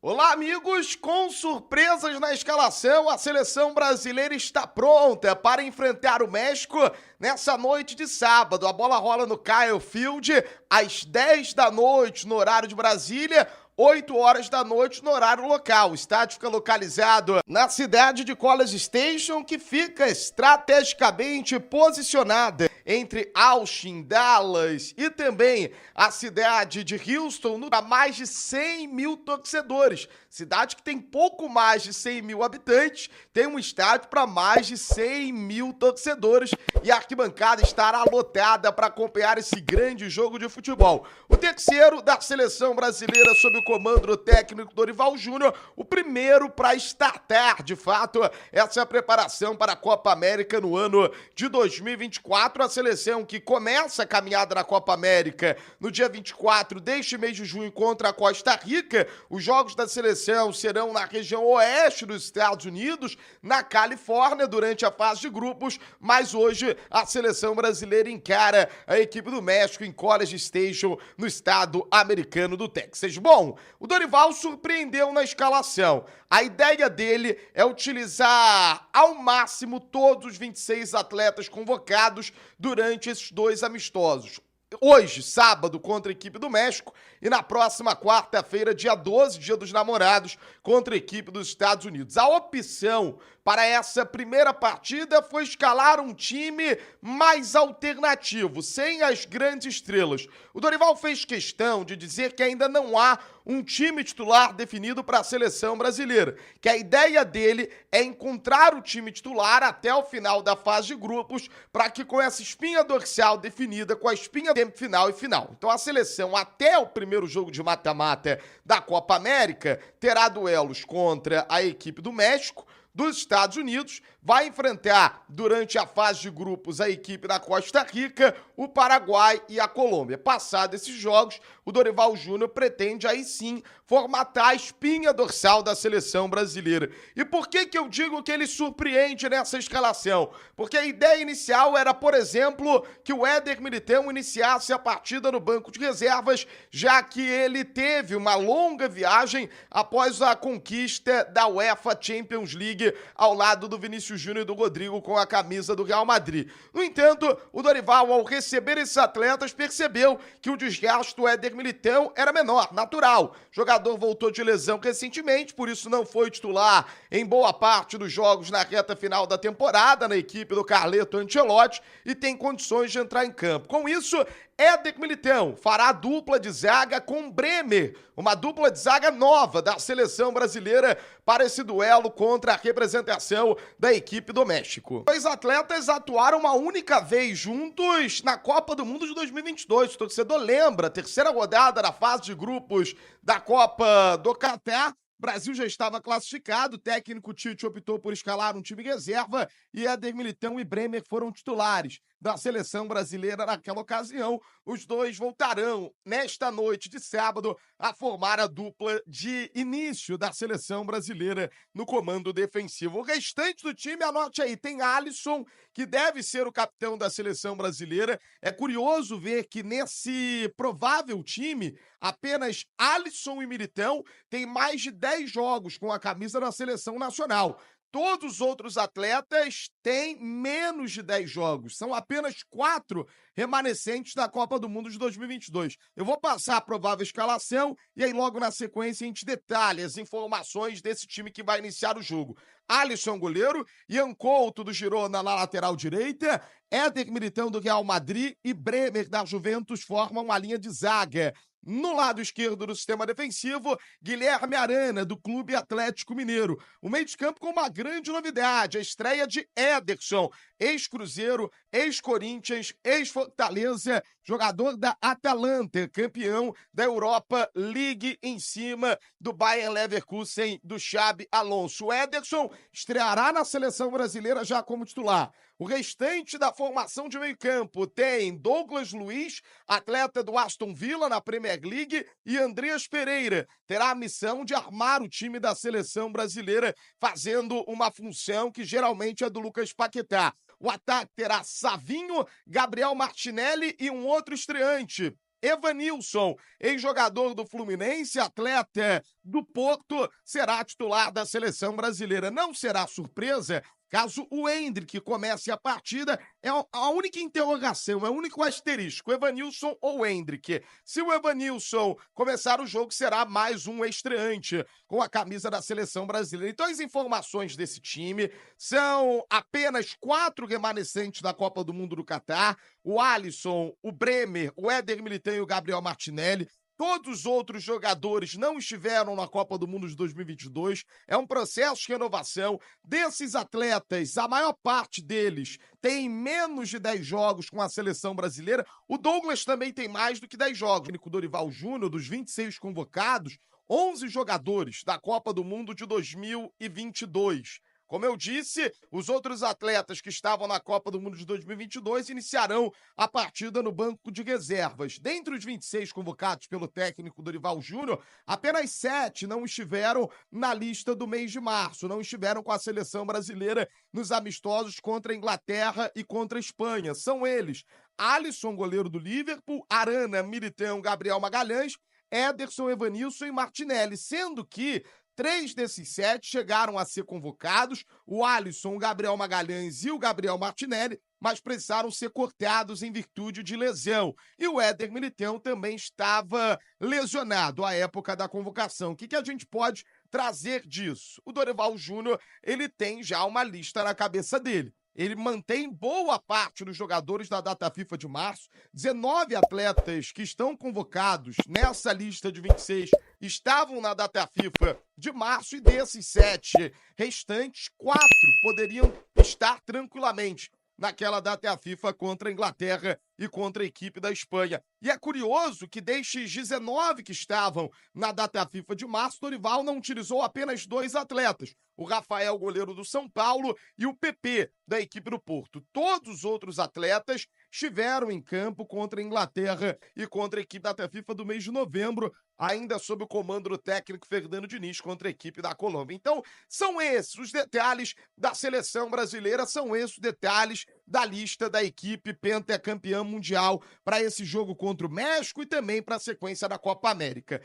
Olá, amigos! Com surpresas na escalação, a seleção brasileira está pronta para enfrentar o México nessa noite de sábado. A bola rola no Kyle Field às 10 da noite, no horário de Brasília, 8 horas da noite no horário local. O estádio fica localizado na cidade de College Station, que fica estrategicamente posicionada entre Austin, Dallas e também a cidade de Houston, para mais de 100 mil torcedores. Cidade que tem pouco mais de 100 mil habitantes, tem um estádio para mais de 100 mil torcedores e a arquibancada estará lotada para acompanhar esse grande jogo de futebol. O terceiro da seleção brasileira sob o comando do técnico Dorival Júnior, o primeiro para startar, de fato, essa preparação para a Copa América no ano de 2024. A seleção que começa a caminhada na Copa América no dia 24 deste mês de junho contra a Costa Rica. Os jogos da seleção serão na região oeste dos Estados Unidos, na Califórnia, durante a fase de grupos, mas hoje a seleção brasileira encara a equipe do México em College Station, no estado americano do Texas. Bom, o Dorival surpreendeu na escalação. A ideia dele é utilizar ao máximo todos os 26 atletas convocados durante esses dois amistosos. Hoje, sábado, contra a equipe do México e na próxima quarta-feira, dia 12, dia dos namorados, contra a equipe dos Estados Unidos. A opção para essa primeira partida foi escalar um time mais alternativo, sem as grandes estrelas. O Dorival fez questão de dizer que ainda não há um time titular definido para a seleção brasileira, que a ideia dele é encontrar o time titular até o final da fase de grupos, para que com essa espinha dorsal definida, com a espinha final e final. Então a seleção, até o primeiro jogo de mata-mata da Copa América, terá duelos contra a equipe do México, dos Estados Unidos, vai enfrentar durante a fase de grupos a equipe da Costa Rica, o Paraguai e a Colômbia. Passados esses jogos, o Dorival Júnior pretende aí sim formatar a espinha dorsal da seleção brasileira. E por que eu digo que ele surpreende nessa escalação? Porque a ideia inicial era, por exemplo, que o Éder Militão iniciasse a partida no banco de reservas, já que ele teve uma longa viagem após a conquista da UEFA Champions League ao lado do Vinícius Júnior e do Rodrigo com a camisa do Real Madrid. No entanto, o Dorival, ao receber esses atletas, percebeu que o desgaste do Éder Militão era menor, natural. O jogador voltou de lesão recentemente, por isso não foi titular em boa parte dos jogos na reta final da temporada, na equipe do Carleto Ancelotti, e tem condições de entrar em campo. Com isso, Éder Militão fará a dupla de zaga com Bremer, uma dupla de zaga nova da seleção brasileira para esse duelo contra a representação da equipe do México. Os atletas atuaram uma única vez juntos na Copa do Mundo de 2022. O torcedor lembra, terceira rodada da fase de grupos da Copa do Catar. O Brasil já estava classificado, o técnico Tite optou por escalar um time reserva e Éder Militão e Bremer foram titulares da seleção brasileira naquela ocasião. Os dois voltarão nesta noite de sábado a formar a dupla de início da seleção brasileira no comando defensivo. O restante do time, anote aí, tem Alisson, que deve ser o capitão da seleção brasileira. É curioso ver que nesse provável time, apenas Alisson e Militão têm mais de 10 jogos com a camisa da seleção nacional. Todos os outros atletas têm menos de 10 jogos. São apenas 4 remanescentes da Copa do Mundo de 2022. Eu vou passar a provável escalação e aí logo na sequência a gente detalha as informações desse time que vai iniciar o jogo. Alisson, goleiro, Ian Couto do Girona na lateral direita, Éder Militão do Real Madrid e Bremer da Juventus formam uma linha de zaga. No lado esquerdo do sistema defensivo, Guilherme Arana, do Clube Atlético Mineiro. O meio de campo com uma grande novidade, a estreia de Ederson, ex-Cruzeiro, ex-Corinthians, ex-Fortaleza, jogador da Atalanta, campeão da Europa League em cima do Bayer Leverkusen, do Xabi Alonso. O Ederson estreará na seleção brasileira já como titular. O restante da formação de meio campo tem Douglas Luiz, atleta do Aston Villa na Premier League, e Andreas Pereira terá a missão de armar o time da seleção brasileira, fazendo uma função que geralmente é do Lucas Paquetá. O ataque terá Savinho, Gabriel Martinelli e um outro estreante, Evanilson, ex-jogador do Fluminense, atleta do Porto, será titular da seleção brasileira. Não será surpresa caso o Endrick comece a partida. É a única interrogação, é o único asterisco, Evanilson ou Endrick. Se o Evanilson começar o jogo, será mais um estreante com a camisa da seleção brasileira. Então as informações desse time são apenas 4 remanescentes da Copa do Mundo do Catar: o Alisson, o Bremer, o Éder Militão e o Gabriel Martinelli. Todos os outros jogadores não estiveram na Copa do Mundo de 2022. É um processo de renovação. Desses atletas, a maior parte deles tem menos de 10 jogos com a seleção brasileira. O Douglas também tem mais do que 10 jogos. O Dorival Júnior, dos 26 convocados, 11 jogadores da Copa do Mundo de 2022. Como eu disse, os outros atletas que estavam na Copa do Mundo de 2022 iniciarão a partida no banco de reservas. Dentre os 26 convocados pelo técnico Dorival Júnior, apenas 7 não estiveram na lista do mês de março, não estiveram com a seleção brasileira nos amistosos contra a Inglaterra e contra a Espanha. São eles: Alisson, goleiro do Liverpool; Arana, Militão, Gabriel Magalhães; Ederson, Evanilson e Martinelli, sendo que 3 desses 7 chegaram a ser convocados: o Alisson, o Gabriel Magalhães e o Gabriel Martinelli, mas precisaram ser cortados em virtude de lesão. E o Éder Militão também estava lesionado à época da convocação. O que a gente pode trazer disso? O Dorival Júnior, ele tem já uma lista na cabeça dele. Ele mantém boa parte dos jogadores da data FIFA de março. 19 atletas que estão convocados nessa lista de 26 estavam na data FIFA de março, e desses 7 restantes, 4 poderiam estar tranquilamente naquela data FIFA contra a Inglaterra e contra a equipe da Espanha. E é curioso que destes 19 que estavam na data FIFA de março, Dorival não utilizou apenas 2 atletas: o Rafael, goleiro do São Paulo, e o PP, da equipe do Porto. Todos os outros atletas estiveram em campo contra a Inglaterra e contra a equipe da data FIFA do mês de novembro, ainda sob o comando do técnico Fernando Diniz, contra a equipe da Colômbia. Então, são esses os detalhes da seleção brasileira, são esses os detalhes da lista da equipe pentacampeã mundial para esse jogo contra o México e também para a sequência da Copa América.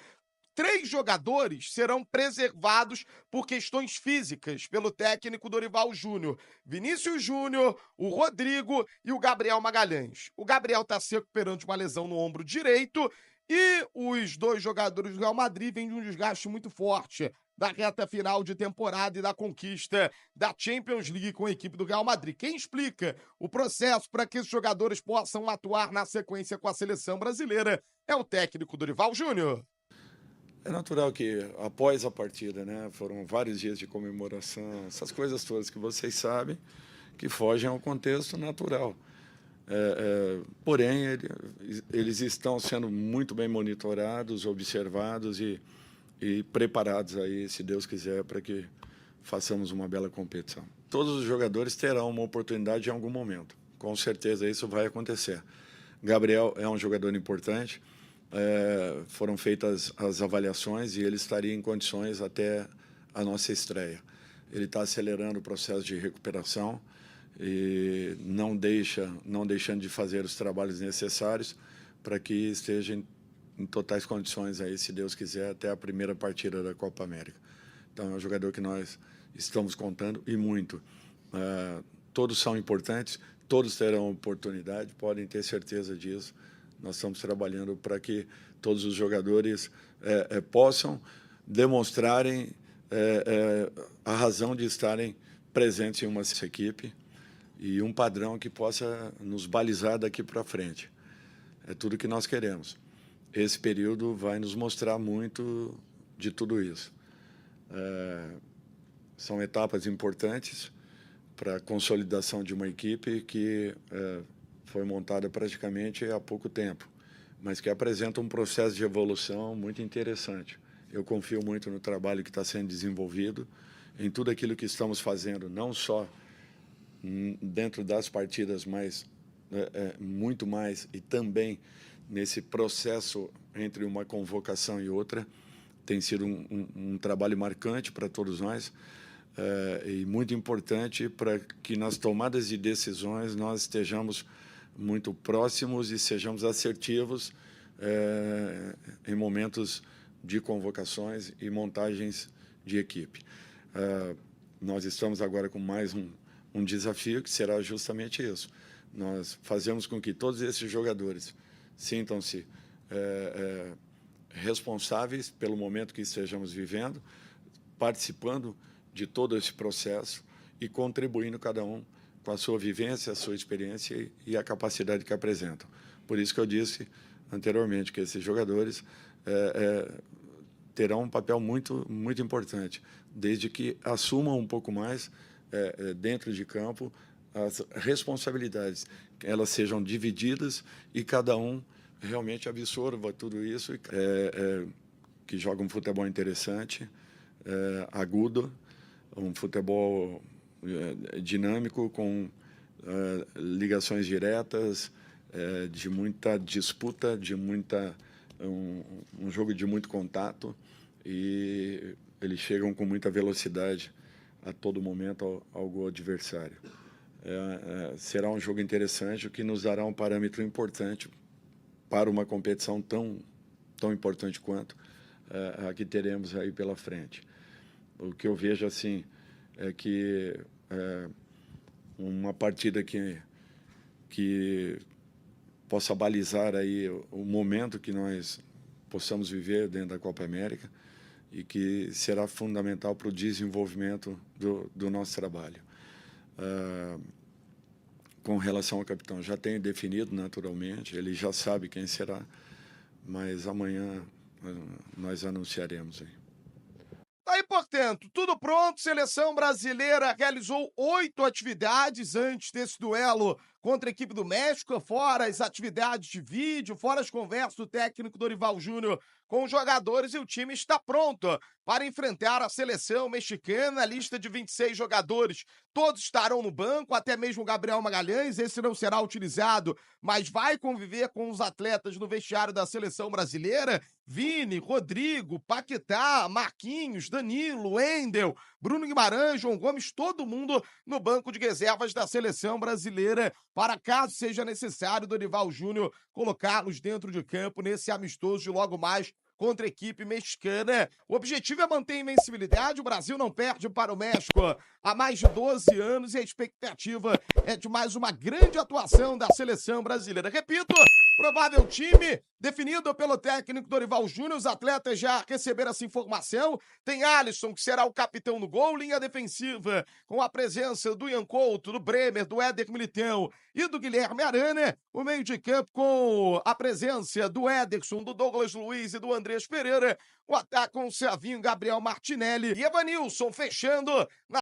3 jogadores serão preservados por questões físicas pelo técnico Dorival Júnior: Vinícius Júnior, o Rodrigo e o Gabriel Magalhães. O Gabriel está se recuperando de uma lesão no ombro direito, e os 2 jogadores do Real Madrid vêm de um desgaste muito forte da reta final de temporada e da conquista da Champions League com a equipe do Real Madrid. Quem explica o processo para que esses jogadores possam atuar na sequência com a seleção brasileira é o técnico Dorival Júnior. É natural que após a partida, né, foram vários dias de comemoração, essas coisas todas que vocês sabem, que fogem ao contexto natural. Porém, eles estão sendo muito bem monitorados, observados e preparados aí, se Deus quiser, para que façamos uma bela competição. Todos os jogadores terão uma oportunidade em algum momento. Com certeza isso vai acontecer. Gabriel é um jogador importante. Foram feitas as avaliações e ele estaria em condições até a nossa estreia. Ele está acelerando o processo de recuperação e não deixando de fazer os trabalhos necessários para que esteja em totais condições aí, se Deus quiser, até a primeira partida da Copa América. Então é um jogador que nós estamos contando, e muito. Todos são importantes, todos terão oportunidade, podem ter certeza disso. Nós estamos trabalhando para que todos os jogadores possam demonstrarem a razão de estarem presentes em uma equipe e um padrão que possa nos balizar daqui para frente. É tudo que nós queremos. Esse período vai nos mostrar muito de tudo isso. São etapas importantes para a consolidação de uma equipe que foi montada praticamente há pouco tempo, mas que apresenta um processo de evolução muito interessante. Eu confio muito no trabalho que está sendo desenvolvido, em tudo aquilo que estamos fazendo, não só dentro das partidas, mas muito mais, e também nesse processo entre uma convocação e outra. Tem sido um trabalho marcante para todos nós, e muito importante para que nas tomadas de decisões nós estejamos muito próximos e sejamos assertivos em momentos de convocações e montagens de equipe. Nós estamos agora com mais um desafio, que será justamente isso. Nós fazemos com que todos esses jogadores sintam-se responsáveis pelo momento que estejamos vivendo, participando de todo esse processo e contribuindo cada um com a sua vivência, a sua experiência e a capacidade que apresentam. Por isso que eu disse anteriormente que esses jogadores terão um papel muito, muito importante, desde que assumam um pouco mais dentro de campo as responsabilidades, que elas sejam divididas e cada um realmente absorva tudo isso, que joga um futebol interessante, agudo, um futebol dinâmico, com ligações diretas, de muita disputa, um jogo de muito contato, e eles chegam com muita velocidade a todo momento ao gol adversário. Será um jogo interessante, o que nos dará um parâmetro importante para uma competição tão importante quanto a que teremos aí pela frente. O que eu vejo assim é que uma partida que possa balizar aí o momento que nós possamos viver dentro da Copa América e que será fundamental para o desenvolvimento do nosso trabalho. Com relação ao capitão, já tenho definido naturalmente, ele já sabe quem será, mas amanhã nós anunciaremos aí. Aí, portanto, tudo pronto. Seleção brasileira realizou 8 atividades antes desse duelo contra a equipe do México, fora as atividades de vídeo, fora as conversas do técnico Dorival Júnior com os jogadores, e o time está pronto para enfrentar a seleção mexicana. A lista de 26 jogadores, todos estarão no banco, até mesmo o Gabriel Magalhães. Esse não será utilizado, mas vai conviver com os atletas no vestiário da seleção brasileira. Vini, Rodrigo, Paquetá, Marquinhos, Danilo, Wendel, Bruno Guimarães, João Gomes, todo mundo no banco de reservas da seleção brasileira, para caso seja necessário Dorival Júnior colocá-los dentro de campo nesse amistoso de logo mais contra a equipe mexicana. O objetivo é manter a invencibilidade. O Brasil não perde para o México há mais de 12 anos e a expectativa é de mais uma grande atuação da seleção brasileira. Repito, provável time definido pelo técnico Dorival Júnior. Os atletas já receberam essa informação. Tem Alisson, que será o capitão no gol. Linha defensiva com a presença do Ian Couto, do Bremer, do Éder Militão e do Guilherme Arana. O meio de campo com a presença do Ederson, do Douglas Luiz e do Andrés Pereira. O ataque com o Savinho, Gabriel Martinelli e Evanilson fechando na